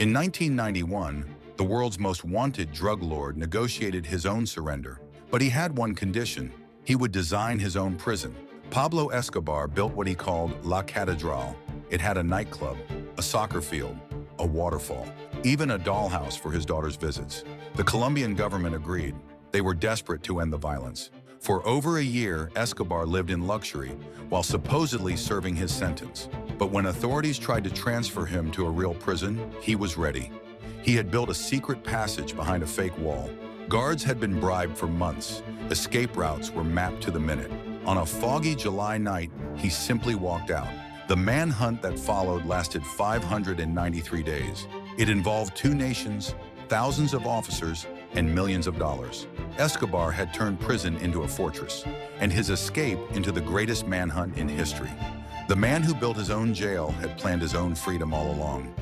In 1991, the world's most wanted drug lord negotiated his own surrender, but he had one condition: he would design his own prison. Pablo Escobar built what he called La Catedral. It had a nightclub, a soccer field, a waterfall, even a dollhouse for his daughter's visits. The Colombian government agreed. They were desperate to end the violence. For over a year, Escobar lived in luxury while supposedly serving his sentence. But when authorities tried to transfer him to a real prison, he was ready. He had built a secret passage behind a fake wall. Guards had been bribed for months. Escape routes were mapped to the minute. On a foggy July night, he simply walked out. The manhunt that followed lasted 593 days. It involved two nations, thousands of officers, and millions of dollars. Escobar had turned prison into a fortress, and his escape into the greatest manhunt in history. The man who built his own jail had planned his own freedom all along.